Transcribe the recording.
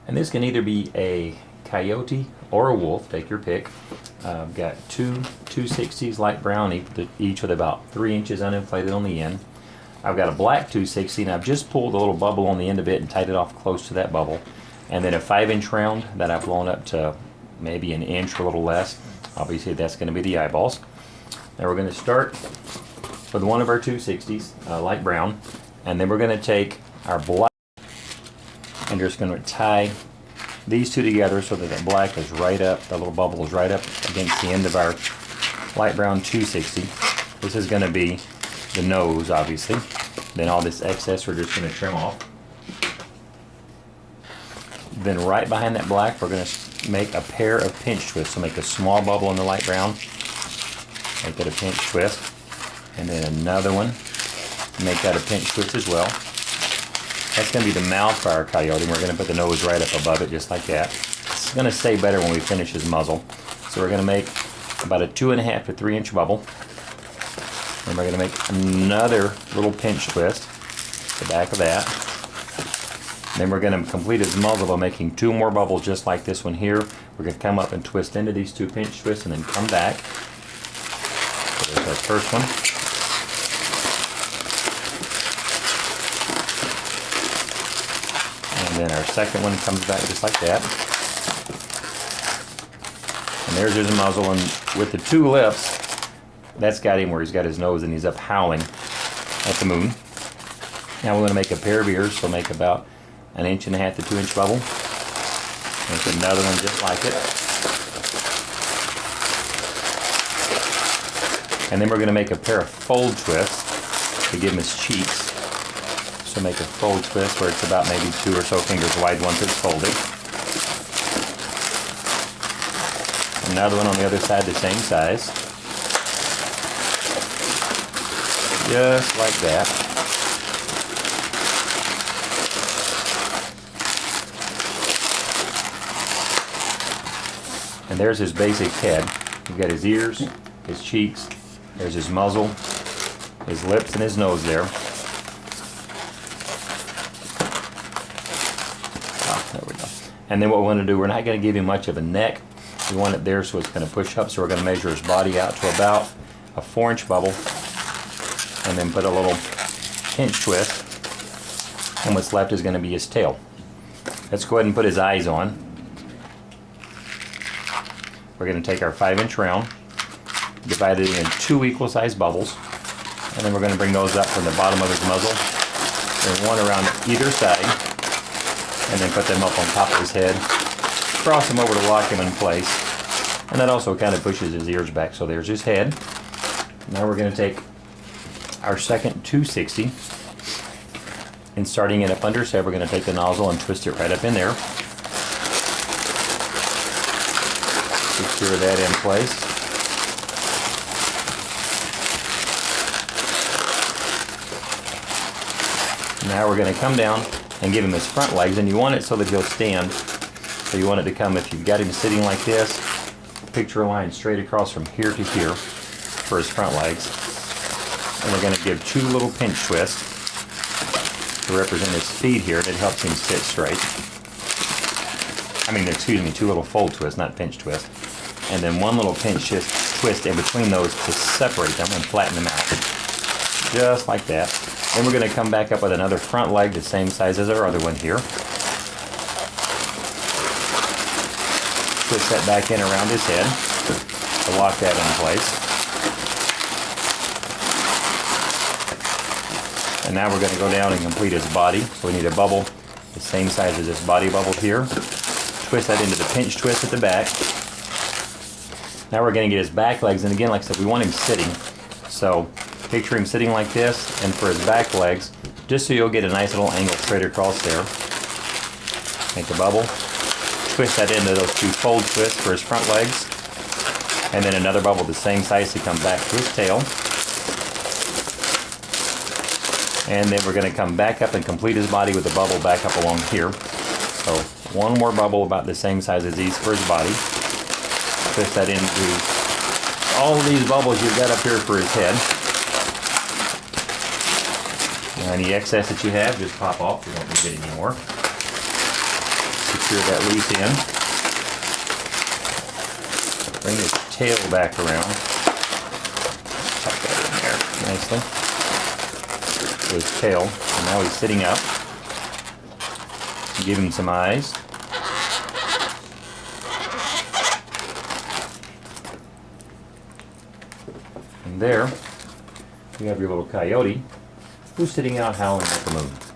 And this can either be a coyote or a wolf, take your pick. I've got two 260s light brown, each with about 3 inches uninflated on the end. I've got a black 260 and I've just pulled a little bubble on the end of it and tied it off close to that bubble. And then a 5-inch round that I've blown up to maybe an inch or a little less. Obviously that's going to be the eyeballs. Now we're going to start with one of our 260s, light brown, and then we're going to take our black and just going to tie these two together so that the black is right up, the little bubble is right up against the end of our light brown 260. This is going to be the nose, obviously. Then all this excess we're just going to trim off. Then right behind that black we're going to make a pair of pinch twists. So make a small bubble in the light brown, make that a pinch twist, and then another one, make that a pinch twist as well. That's going to be the mouth for our coyote, and we're going to put the nose right up above it just like that. It's going to stay better when we finish his muzzle. So we're going to make about a 2.5 to 3 inch bubble. And we're going to make another little pinch twist, the back of that. Then we're going to complete his muzzle by making 2 more bubbles just like this one here. We're going to come up and twist into these 2 pinch twists and then come back. So there's our first one. And then our second one comes back just like that. And there's his muzzle, and with the 2 lips, that's got him where he's got his nose and he's up howling at the moon. Now we're going to make a pair of ears, so make about 1.5 to 2 inch bubble. Make another one just like it. And then we're going to make a pair of fold twists to give him his cheeks. So make a fold twist where it's about maybe 2 or so fingers wide once it's folded. Another one on the other side the same size. Just like that. And there's his basic head. You've got his ears, his cheeks, there's his muzzle, his lips, and his nose there. There we go. And then what we want to do, we're not going to give him much of a neck. We want it there so it's going to push up, so we're going to measure his body out to about a 4-inch bubble. And then put a little pinch twist. And what's left is going to be his tail. Let's go ahead and put his eyes on. We're going to take our 5-inch round, divide it into 2 equal sized bubbles, and then we're going to bring those up from the bottom of his muzzle, and one around either side, and then put them up on top of his head, cross them over to lock him in place, and that also kind of pushes his ears back. So there's his head. Now we're going to take our second 260, and starting it up under his head, we're going to take the nozzle and twist it right up in there. Secure that in place. Now we're going to come down and give him his front legs, and you want it so that he'll stand. So you want it to come, if you've got him sitting like this, picture a line straight across from here to here for his front legs. And we're going to give 2 little pinch twists to represent his feet here, and it helps him sit straight. I mean, excuse me, 2 little fold twists, not pinch twists. And then 1 little pinch twist in between those to separate them and flatten them out. Just like that. Then we're going to come back up with another front leg the same size as our other one here. Twist that back in around his head to lock that in place. And now we're going to go down and complete his body. So we need a bubble the same size as this body bubble here. Twist that into the pinch twist at the back. Now we're going to get his back legs, and again, like I said, we want him sitting. So picture him sitting like this, and for his back legs, just so you'll get a nice little angle straight across there. Make a bubble. Twist that into those 2 fold twists for his front legs. And then another bubble the same size to come back to his tail. And then we're going to come back up and complete his body with a bubble back up along here. So 1 more bubble about the same size as these for his body. Twist that into all of these bubbles you've got up here for his head. Now any excess that you have, just pop off. You don't need it anymore. secure that loose end. Bring his tail back around. Tuck that in there nicely. His tail. And now he's sitting up. Give him some eyes. And there, you have your little coyote who's sitting out howling at the moon.